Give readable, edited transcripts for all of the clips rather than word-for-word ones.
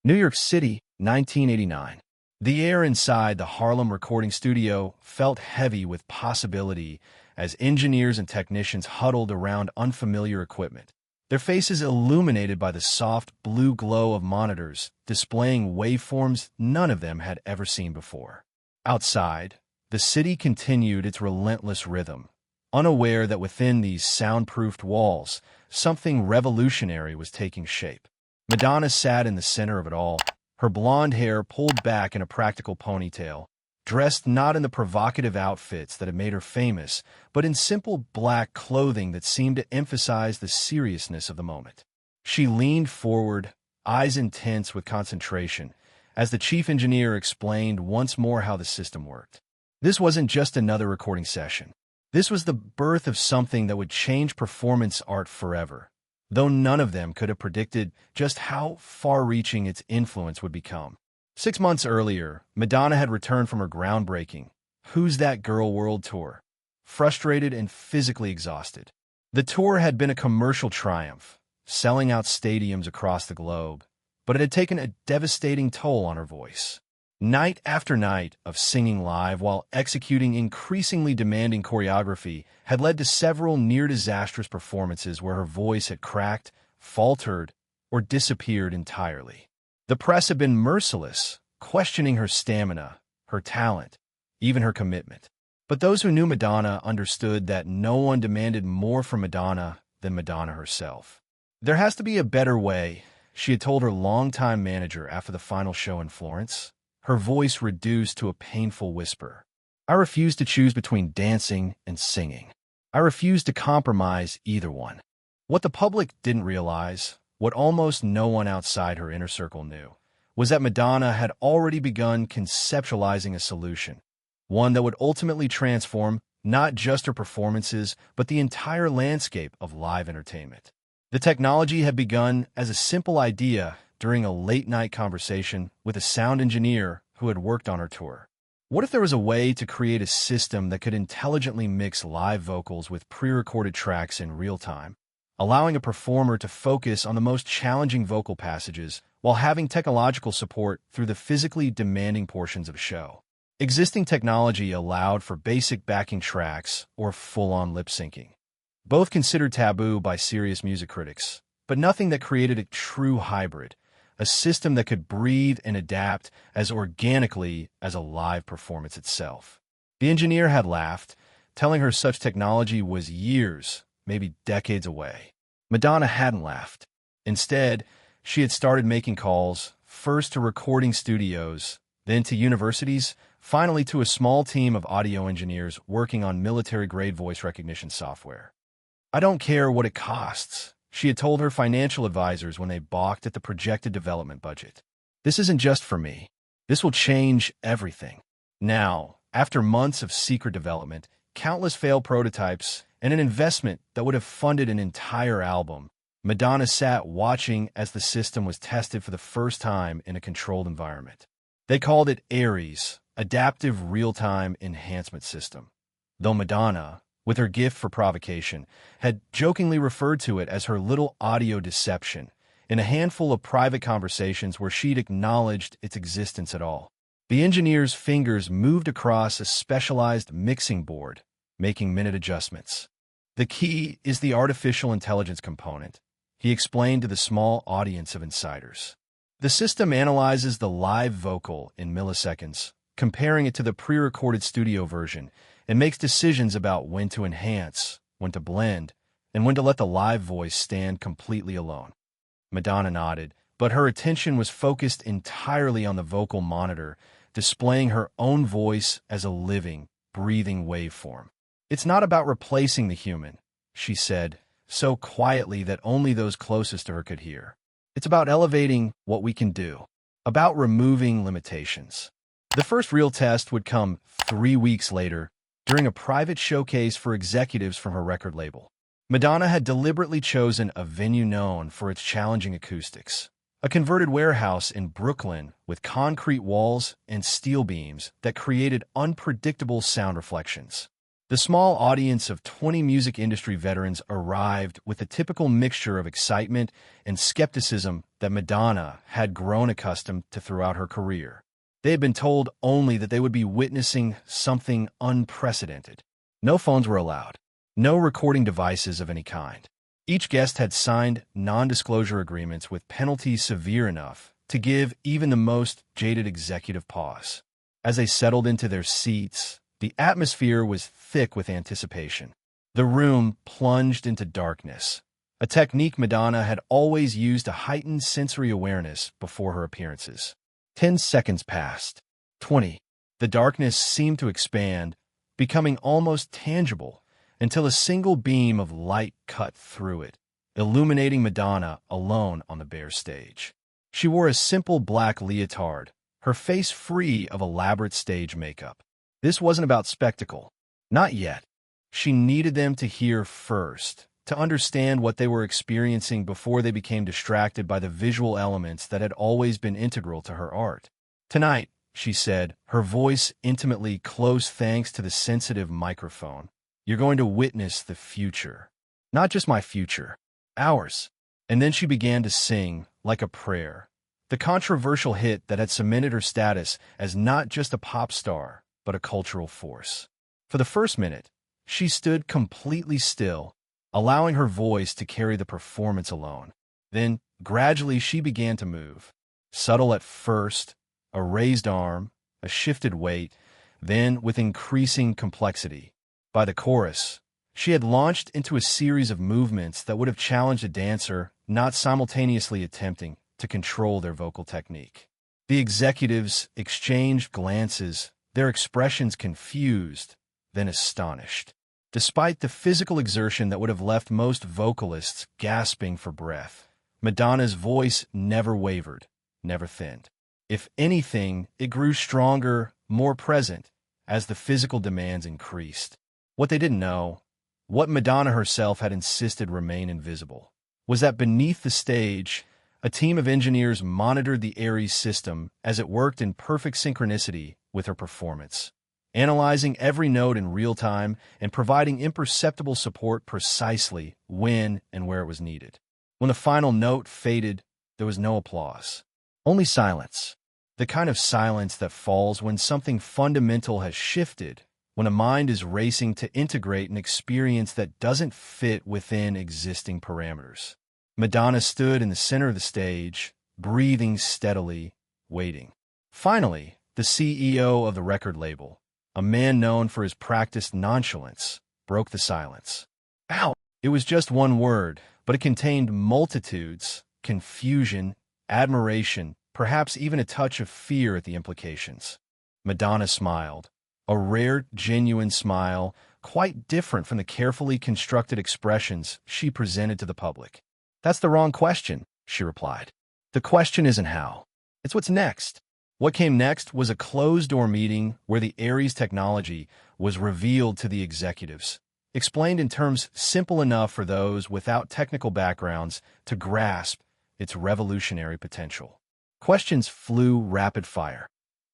New York City, 1989. The air inside the Harlem recording studio felt heavy with possibility as engineers and technicians huddled around unfamiliar equipment, their faces illuminated by the soft blue glow of monitors displaying waveforms none of them had ever seen before. Outside, the city continued its relentless rhythm, unaware that within these soundproofed walls, something revolutionary was taking shape. Madonna sat in the center of it all, her blonde hair pulled back in a practical ponytail, dressed not in the provocative outfits that had made her famous, but in simple black clothing that seemed to emphasize the seriousness of the moment. She leaned forward, eyes intense with concentration, as the chief engineer explained once more how the system worked. This wasn't just another recording session. This was the birth of something that would change performance art forever, though none of them could have predicted just how far-reaching its influence would become. 6 months earlier, Madonna had returned from her groundbreaking Who's That Girl World Tour, frustrated and physically exhausted. The tour had been a commercial triumph, selling out stadiums across the globe, but it had taken a devastating toll on her voice. Night after night of singing live while executing increasingly demanding choreography had led to several near-disastrous performances where her voice had cracked, faltered, or disappeared entirely. The press had been merciless, questioning her stamina, her talent, even her commitment. But those who knew Madonna understood that no one demanded more from Madonna than Madonna herself. "There has to be a better way," she had told her longtime manager after the final show in Florence, her voice reduced to a painful whisper. "I refuse to choose between dancing and singing. I refuse to compromise either one." What the public didn't realize, what almost no one outside her inner circle knew, was that Madonna had already begun conceptualizing a solution, one that would ultimately transform not just her performances, but the entire landscape of live entertainment. The technology had begun as a simple idea during a late-night conversation with a sound engineer who had worked on her tour. What if there was a way to create a system that could intelligently mix live vocals with pre-recorded tracks in real time, allowing a performer to focus on the most challenging vocal passages while having technological support through the physically demanding portions of a show? Existing technology allowed for basic backing tracks or full-on lip-syncing, both considered taboo by serious music critics, but nothing that created a true hybrid, a system that could breathe and adapt as organically as a live performance itself. The engineer had laughed, telling her such technology was years, maybe decades away. Madonna hadn't laughed. Instead, she had started making calls, first to recording studios, then to universities, finally to a small team of audio engineers working on military-grade voice recognition software. "I don't care what it costs," she had told her financial advisors when they balked at the projected development budget. "This isn't just for me. This will change everything." Now, after months of secret development, countless failed prototypes, and an investment that would have funded an entire album, Madonna sat watching as the system was tested for the first time in a controlled environment. They called it ARES, Adaptive Real-Time Enhancement System, though Madonna, with her gift for provocation, had jokingly referred to it as her little audio deception in a handful of private conversations where she'd acknowledged its existence at all. The engineer's fingers moved across a specialized mixing board, making minute adjustments. "The key is the artificial intelligence component," he explained to the small audience of insiders. "The system analyzes the live vocal in milliseconds, comparing it to the pre-recorded studio version, and makes decisions about when to enhance, when to blend, and when to let the live voice stand completely alone." Madonna nodded, but her attention was focused entirely on the vocal monitor, displaying her own voice as a living, breathing waveform. "It's not about replacing the human," she said, so quietly that only those closest to her could hear. "It's about elevating what we can do, about removing limitations." The first real test would come 3 weeks later, during a private showcase for executives from her record label. Madonna had deliberately chosen a venue known for its challenging acoustics, a converted warehouse in Brooklyn with concrete walls and steel beams that created unpredictable sound reflections. The small audience of 20 music industry veterans arrived with a typical mixture of excitement and skepticism that Madonna had grown accustomed to throughout her career. They had been told only that they would be witnessing something unprecedented. No phones were allowed, no recording devices of any kind. Each guest had signed non-disclosure agreements with penalties severe enough to give even the most jaded executive pause. As they settled into their seats, the atmosphere was thick with anticipation. The room plunged into darkness, a technique Madonna had always used to heighten sensory awareness before her appearances. 10 seconds passed. 20. The darkness seemed to expand, becoming almost tangible, until a single beam of light cut through it, illuminating Madonna alone on the bare stage. She wore a simple black leotard, her face free of elaborate stage makeup. This wasn't about spectacle. Not yet. She needed them to hear first, to understand what they were experiencing before they became distracted by the visual elements that had always been integral to her art. "Tonight," she said, her voice intimately close thanks to the sensitive microphone, "you're going to witness the future. Not just my future, ours." And then she began to sing, like a prayer, the controversial hit that had cemented her status as not just a pop star, but a cultural force. For the first minute, she stood completely still, allowing her voice to carry the performance alone. Then, gradually, she began to move. Subtle at first, a raised arm, a shifted weight, then with increasing complexity. By the chorus, she had launched into a series of movements that would have challenged a dancer not simultaneously attempting to control their vocal technique. The executives exchanged glances, their expressions confused, then astonished. Despite the physical exertion that would have left most vocalists gasping for breath, Madonna's voice never wavered, never thinned. If anything, it grew stronger, more present, as the physical demands increased. What they didn't know, what Madonna herself had insisted remain invisible, was that beneath the stage, a team of engineers monitored the Aries system as it worked in perfect synchronicity with her performance, analyzing every note in real time and providing imperceptible support precisely when and where it was needed. When the final note faded, there was no applause. Only silence. The kind of silence that falls when something fundamental has shifted, when a mind is racing to integrate an experience that doesn't fit within existing parameters. Madonna stood in the center of the stage, breathing steadily, waiting. Finally, the CEO of the record label, a man known for his practiced nonchalance, broke the silence. "Ow!" It was just one word, but it contained multitudes, confusion, admiration, perhaps even a touch of fear at the implications. Madonna smiled, a rare, genuine smile, quite different from the carefully constructed expressions she presented to the public. "That's the wrong question," she replied. "The question isn't how. It's what's next." What came next was a closed-door meeting where the Aries technology was revealed to the executives, explained in terms simple enough for those without technical backgrounds to grasp its revolutionary potential. Questions flew rapid fire.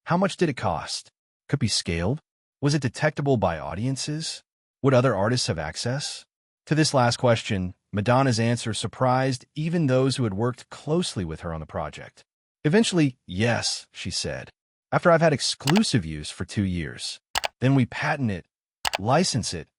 How much did it cost? Could it be scaled? Was it detectable by audiences? Would other artists have access? To this last question, Madonna's answer surprised even those who had worked closely with her on the project. "Eventually, yes," she said, "after I've had exclusive use for 2 years. Then we patent it, license it,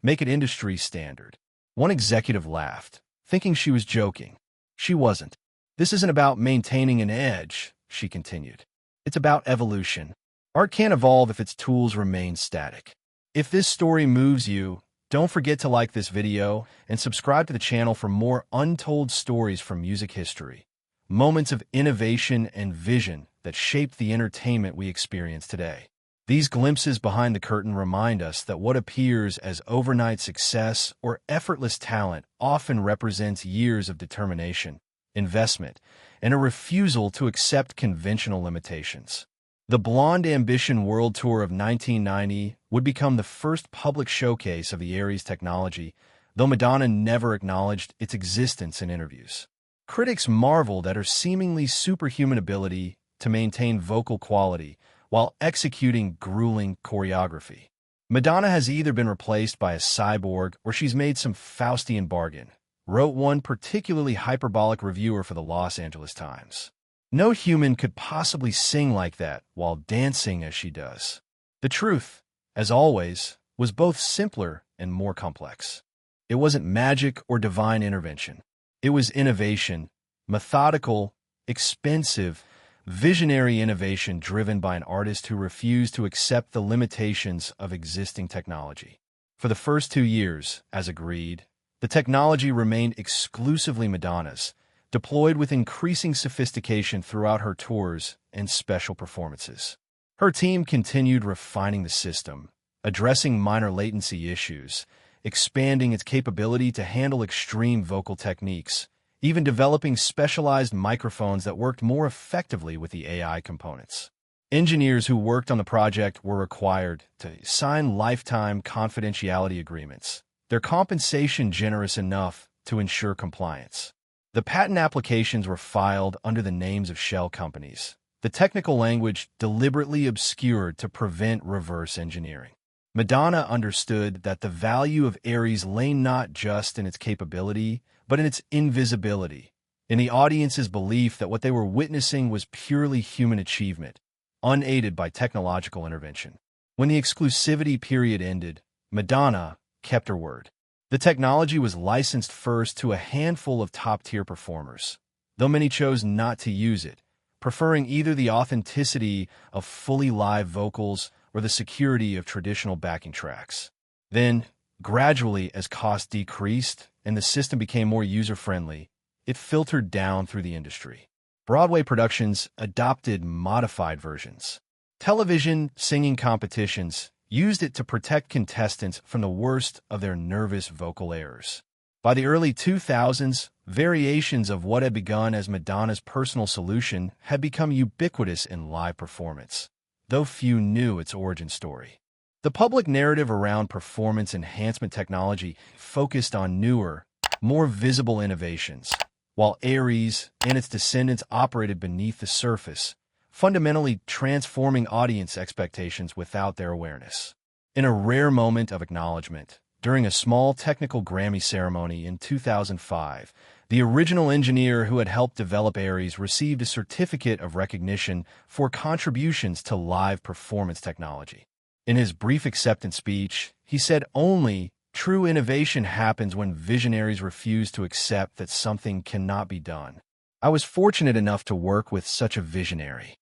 make it industry standard." One executive laughed, thinking she was joking. She wasn't. "This isn't about maintaining an edge," she continued. "It's about evolution. Art can't evolve if its tools remain static." If this story moves you, don't forget to like this video and subscribe to the channel for more untold stories from music history. Moments of innovation and vision that shaped the entertainment we experience today. These glimpses behind the curtain remind us that what appears as overnight success or effortless talent often represents years of determination, investment, and a refusal to accept conventional limitations. The Blonde Ambition World Tour of 1990 would become the first public showcase of the Aries technology, though Madonna never acknowledged its existence in interviews. Critics marveled at her seemingly superhuman ability to maintain vocal quality while executing grueling choreography. Madonna has either been replaced by a cyborg or she's made some Faustian bargain, wrote one particularly hyperbolic reviewer for the Los Angeles Times. No human could possibly sing like that while dancing as she does. The truth, as always, was both simpler and more complex. It wasn't magic or divine intervention. It was innovation, methodical, expensive, visionary innovation driven by an artist who refused to accept the limitations of existing technology. For the first 2 years, as agreed, the technology remained exclusively Madonna's, deployed with increasing sophistication throughout her tours and special performances. Her team continued refining the system, addressing minor latency issues, expanding its capability to handle extreme vocal techniques, even developing specialized microphones that worked more effectively with the AI components. Engineers who worked on the project were required to sign lifetime confidentiality agreements, their compensation generous enough to ensure compliance. The patent applications were filed under the names of shell companies, the technical language deliberately obscured to prevent reverse engineering. Madonna understood that the value of Aries lay not just in its capability, but in its invisibility, in the audience's belief that what they were witnessing was purely human achievement, unaided by technological intervention. When the exclusivity period ended, Madonna kept her word. The technology was licensed first to a handful of top-tier performers, though many chose not to use it, preferring either the authenticity of fully live vocals or the security of traditional backing tracks. Then, gradually, as costs decreased and the system became more user-friendly, it filtered down through the industry. Broadway productions adopted modified versions. Television singing competitions used it to protect contestants from the worst of their nervous vocal errors. By the early 2000s, variations of what had begun as Madonna's personal solution had become ubiquitous in live performance, though few knew its origin story. The public narrative around performance enhancement technology focused on newer, more visible innovations, while Aries and its descendants operated beneath the surface, fundamentally transforming audience expectations without their awareness. In a rare moment of acknowledgement, during a small technical Grammy ceremony in 2005, the original engineer who had helped develop Aries received a certificate of recognition for contributions to live performance technology. In his brief acceptance speech, he said only true innovation happens when visionaries refuse to accept that something cannot be done. I was fortunate enough to work with such a visionary.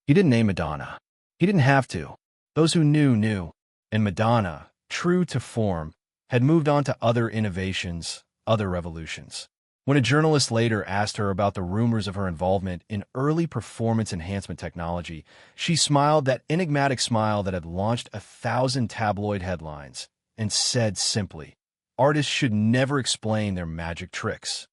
He didn't name Madonna. He didn't have to. Those who knew, knew. And Madonna, true to form, had moved on to other innovations, other revolutions. When a journalist later asked her about the rumors of her involvement in early performance enhancement technology, she smiled that enigmatic smile that had launched 1,000 tabloid headlines and said simply, "Artists should never explain their magic tricks."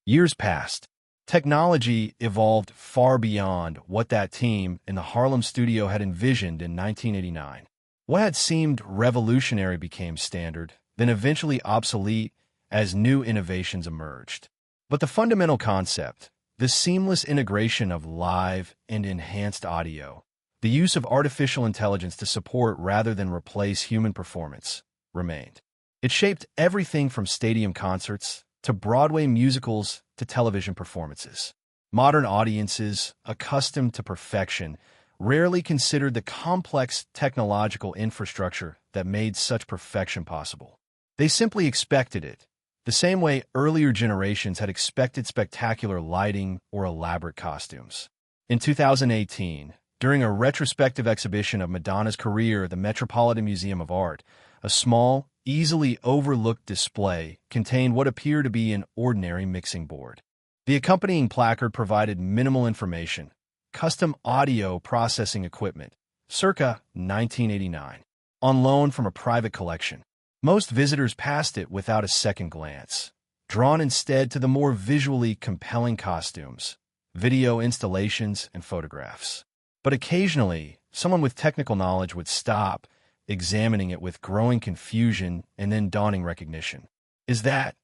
Years passed. Technology evolved far beyond what that team in the Harlem studio had envisioned in 1989. What had seemed revolutionary became standard, then eventually obsolete as new innovations emerged. But the fundamental concept, the seamless integration of live and enhanced audio, the use of artificial intelligence to support rather than replace human performance, remained. It shaped everything from stadium concerts to Broadway musicals to television performances. Modern audiences, accustomed to perfection, rarely considered the complex technological infrastructure that made such perfection possible. They simply expected it, the same way earlier generations had expected spectacular lighting or elaborate costumes. In 2018, during a retrospective exhibition of Madonna's career at the Metropolitan Museum of Art, a small, easily overlooked display contained what appeared to be an ordinary mixing board. The accompanying placard provided minimal information: custom audio processing equipment, circa 1989, on loan from a private collection. Most visitors passed it without a second glance, drawn instead to the more visually compelling costumes, video installations, and photographs. But occasionally, someone with technical knowledge would stop, examining it with growing confusion and then dawning recognition. Is that?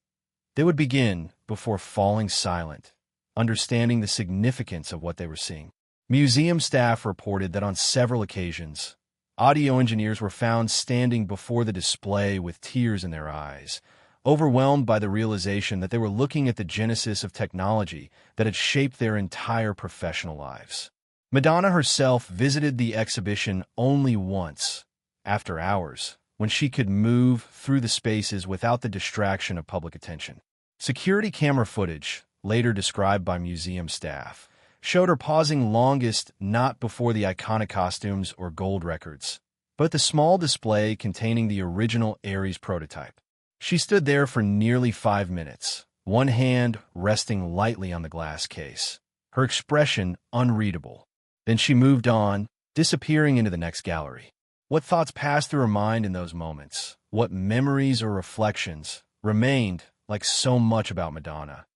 They would begin before falling silent, understanding the significance of what they were seeing. Museum staff reported that on several occasions, Audio engineers were found standing before the display with tears in their eyes, overwhelmed by the realization that they were looking at the genesis of technology that had shaped their entire professional lives. Madonna herself visited the exhibition only once, after hours, when she could move through the spaces without the distraction of public attention. Security camera footage, later described by museum staff, showed her pausing longest not before the iconic costumes or gold records, but the small display containing the original Aries prototype. She stood there for nearly 5 minutes, one hand resting lightly on the glass case, her expression unreadable. Then she moved on, disappearing into the next gallery. What thoughts passed through her mind in those moments? What memories or reflections remained, like so much about Madonna?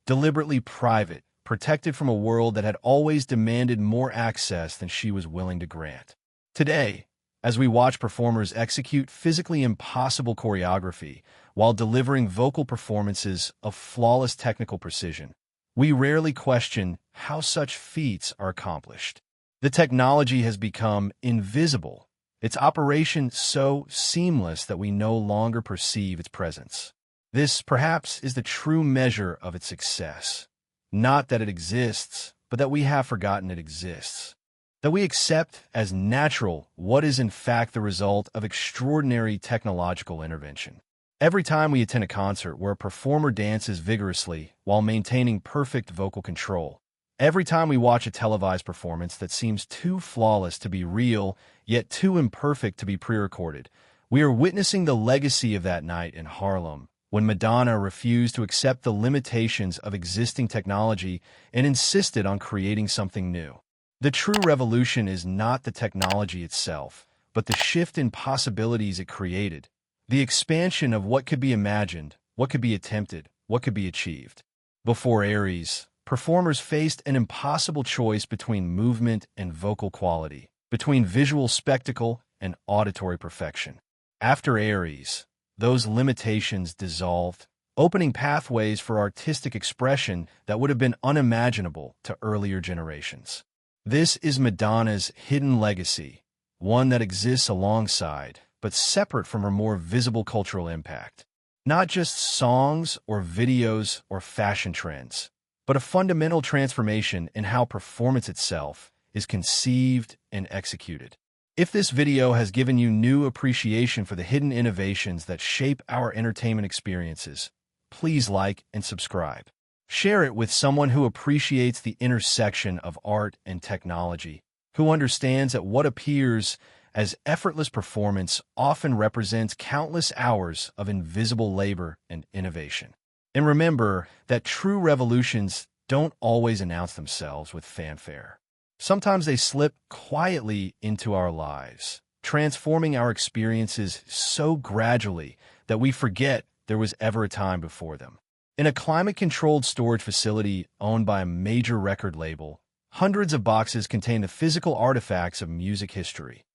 Deliberately private, protected from a world that had always demanded more access than she was willing to grant. Today, as we watch performers execute physically impossible choreography while delivering vocal performances of flawless technical precision, we rarely question how such feats are accomplished. The technology has become invisible, its operation so seamless that we no longer perceive its presence. This, perhaps, is the true measure of its success. Not that it exists, but that we have forgotten it exists. That we accept as natural what is in fact the result of extraordinary technological intervention. Every time we attend a concert where a performer dances vigorously while maintaining perfect vocal control, every time we watch a televised performance that seems too flawless to be real, yet too imperfect to be pre-recorded, we are witnessing the legacy of that night in Harlem, when Madonna refused to accept the limitations of existing technology and insisted on creating something new. The true revolution is not the technology itself, but the shift in possibilities it created, the expansion of what could be imagined, what could be attempted, what could be achieved. Before Aries, performers faced an impossible choice between movement and vocal quality, between visual spectacle and auditory perfection. After Aries, those limitations dissolved, opening pathways for artistic expression that would have been unimaginable to earlier generations. This is Madonna's hidden legacy, one that exists alongside, but separate from her more visible cultural impact. Not just songs or videos or fashion trends, but a fundamental transformation in how performance itself is conceived and executed. If this video has given you new appreciation for the hidden innovations that shape our entertainment experiences, please like and subscribe. Share it with someone who appreciates the intersection of art and technology, who understands that what appears as effortless performance often represents countless hours of invisible labor and innovation. And remember that true revolutions don't always announce themselves with fanfare. Sometimes they slip quietly into our lives, transforming our experiences so gradually that we forget there was ever a time before them. In a climate-controlled storage facility owned by a major record label, hundreds of boxes contain the physical artifacts of music history.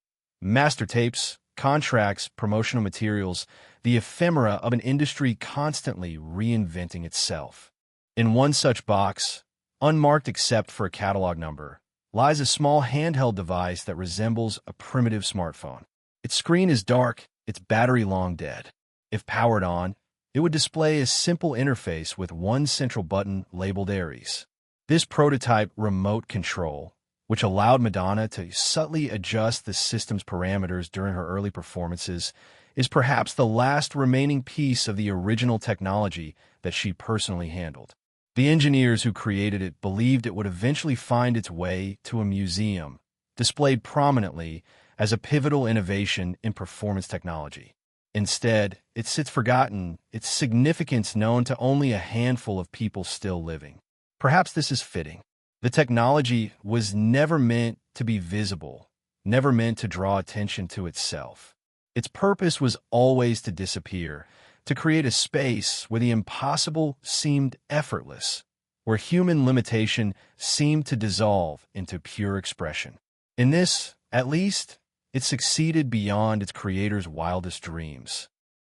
Master tapes, contracts, promotional materials, the ephemera of an industry constantly reinventing itself. In one such box, unmarked except for a catalog number, lies a small handheld device that resembles a primitive smartphone. Its screen is dark, its battery long dead. If powered on, it would display a simple interface with one central button labeled Aries. This prototype remote control, which allowed Madonna to subtly adjust the system's parameters during her early performances, is perhaps the last remaining piece of the original technology that she personally handled. The engineers who created it believed it would eventually find its way to a museum, displayed prominently as a pivotal innovation in performance technology. Instead, it sits forgotten, its significance known to only a handful of people still living. Perhaps this is fitting. The technology was never meant to be visible, never meant to draw attention to itself. Its purpose was always to disappear, to create a space where the impossible seemed effortless, where human limitation seemed to dissolve into pure expression. In this, at least, it succeeded beyond its creator's wildest dreams.